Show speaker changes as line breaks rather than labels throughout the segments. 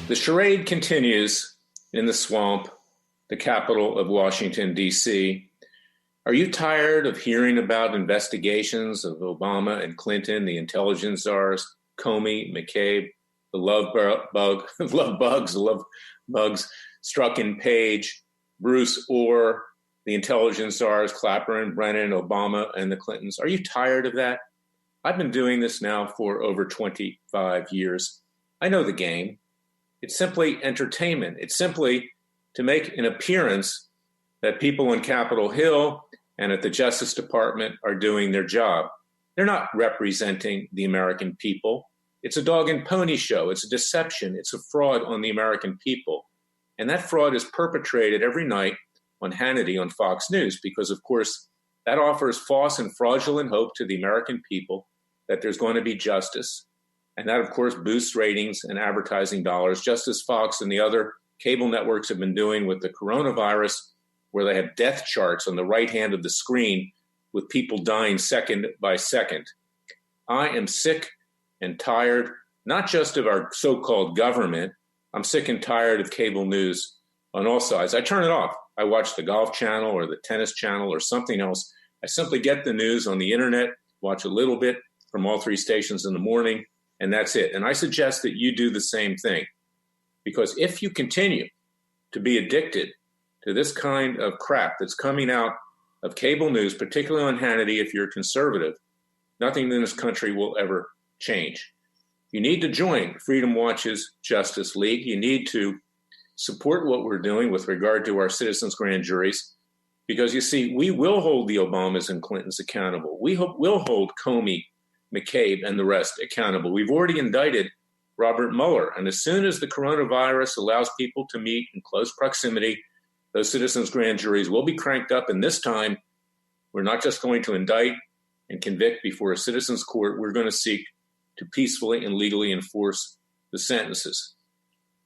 The charade continues in the swamp, the capital of Washington, D.C. Are you tired of hearing about investigations of Obama and Clinton, the intelligence czars, Comey, McCabe, the love bugs, Strzok, Page, Bruce Orr, the intelligence czars, Clapper and Brennan, Obama and the Clintons? Are you tired of that? I've been doing this now for over 25 years. I know the game. It's simply entertainment. It's simply to make an appearance that people on Capitol Hill and at the Justice Department are doing their job. They're not representing the American people. It's a dog and pony show. It's a deception. It's a fraud on the American people. And that fraud is perpetrated every night on Hannity on Fox News because, of course, that offers false and fraudulent hope to the American people that there's going to be justice. And that, of course, boosts ratings and advertising dollars, just as Fox and the other cable networks have been doing with the coronavirus, where they have death charts on the right hand of the screen with people dying second by second. I am sick and tired, not just of our so-called government. I'm sick and tired of cable news on all sides. I turn it off. I watch the Golf Channel or the Tennis Channel or something else. I simply get the news on the internet, watch a little bit from all three stations in the morning, and that's it. And I suggest that you do the same thing, because if you continue to be addicted to this kind of crap that's coming out of cable news, particularly on Hannity, if you're conservative, nothing in this country will ever change. You need to join Freedom Watch's Justice League. You need to support what we're doing with regard to our citizens' grand juries, because, you see, we will hold the Obamas and Clintons accountable. We will hold Comey, McCabe, and the rest accountable. We've already indicted Robert Mueller. And as soon as the coronavirus allows people to meet in close proximity, those citizens' grand juries will be cranked up. And this time, we're not just going to indict and convict before a citizens' court. We're going to seek to peacefully and legally enforce the sentences.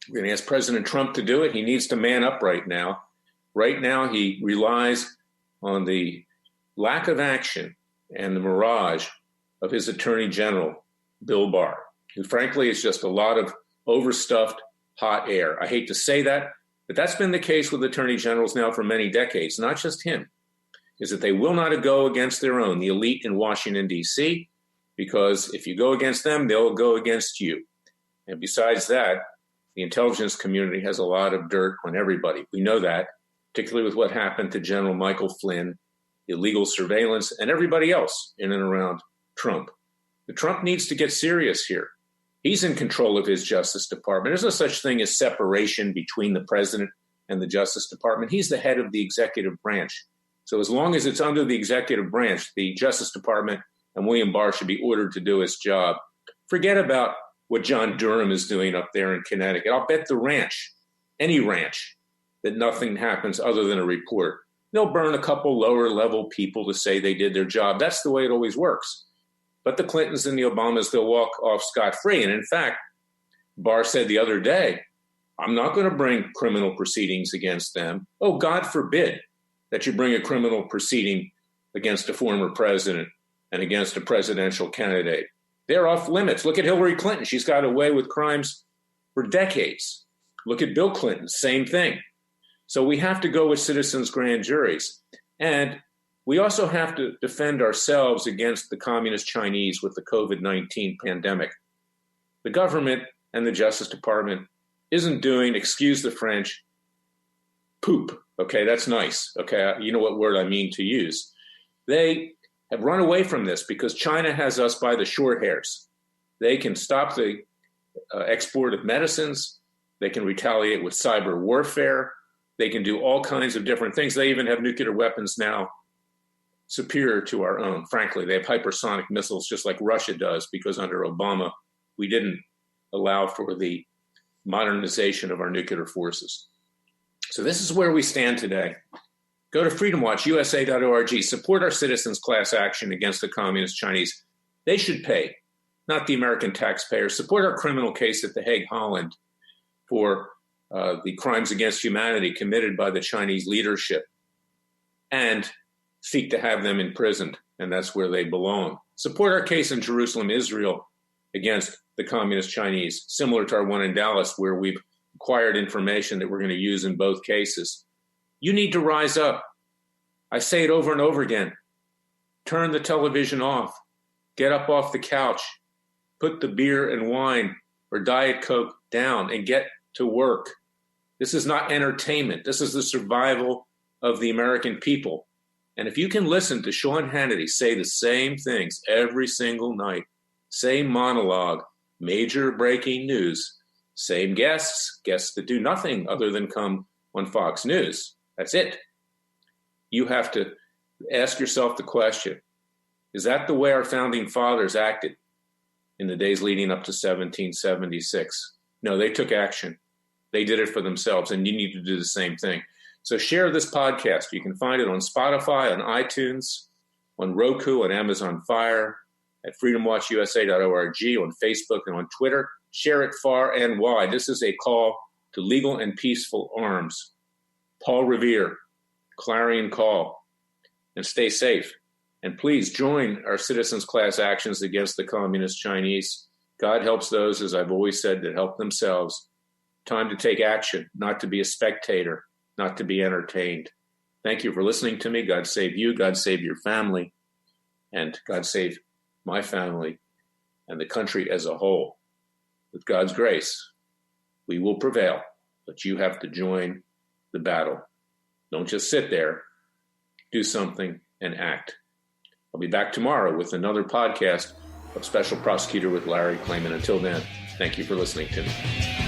We're going to ask President Trump to do it. He needs to man up right now. Right now, he relies on the lack of action and the mirage of his Attorney General, Bill Barr, who frankly is just a lot of overstuffed hot air. I hate to say that, but that's been the case with attorney generals now for many decades, not just him, is that they will not go against their own, the elite in Washington, D.C., because if you go against them, they'll go against you. And besides that, the intelligence community has a lot of dirt on everybody. We know that, particularly with what happened to General Michael Flynn, illegal surveillance, and everybody else in and around Trump. The Trump needs to get serious here. He's in control of his Justice Department. There's no such thing as separation between the president and the Justice Department. He's the head of the executive branch. So as long as it's under the executive branch, the Justice Department and William Barr should be ordered to do his job. Forget about what John Durham is doing up there in Connecticut. I'll bet the ranch, any ranch, that nothing happens other than a report. They'll burn a couple lower level people to say they did their job. That's the way it always works. But the Clintons and the Obamas, they'll walk off scot-free. And in fact, Barr said the other day, I'm not going to bring criminal proceedings against them. Oh, God forbid that you bring a criminal proceeding against a former president and against a presidential candidate. They're off limits. Look at Hillary Clinton. She's got away with crimes for decades. Look at Bill Clinton, same thing. So we have to go with citizens' grand juries. And we also have to defend ourselves against the communist Chinese with the COVID-19 pandemic. The government and the Justice Department isn't doing, excuse the French, poop. Okay, that's nice. Okay, you know what word I mean to use. They have run away from this because China has us by the short hairs. They can stop the export of medicines. They can retaliate with cyber warfare. They can do all kinds of different things. They even have nuclear weapons now superior to our own. Frankly, they have hypersonic missiles just like Russia does, because under Obama, we didn't allow for the modernization of our nuclear forces. So this is where we stand today. Go to freedomwatchusa.org. Support our citizens' class action against the communist Chinese. They should pay, not the American taxpayers. Support our criminal case at The Hague, Holland, for the crimes against humanity committed by the Chinese leadership, and seek to have them imprisoned, and that's where they belong. Support our case in Jerusalem, Israel, against the communist Chinese, similar to our one in Dallas, where we've acquired information that we're going to use in both cases. You need to rise up. I say it over and over again. Turn the television off. Get up off the couch. Put the beer and wine or Diet Coke down and get to work. This is not entertainment. This is the survival of the American people. And if you can listen to Sean Hannity say the same things every single night, same monologue, major breaking news, same guests that do nothing other than come on Fox News. That's it. You have to ask yourself the question, is that the way our founding fathers acted in the days leading up to 1776? No, they took action. They did it for themselves, and you need to do the same thing. So share this podcast. You can find it on Spotify, on iTunes, on Roku, on Amazon Fire, at freedomwatchusa.org, on Facebook, and on Twitter. Share it far and wide. This is a call to legal and peaceful arms. Paul Revere, clarion call. And stay safe. And please join our citizens' class actions against the communist Chinese. God helps those, as I've always said, that help themselves. Time to take action, not to be a spectator, not to be entertained. Thank you for listening to me. God save you. God save your family. And God save my family and the country as a whole. With God's grace, we will prevail. But you have to join the battle. Don't just sit there. Do something and act. I'll be back tomorrow with another podcast of Special Prosecutor with Larry Klayman. Until then, thank you for listening to me.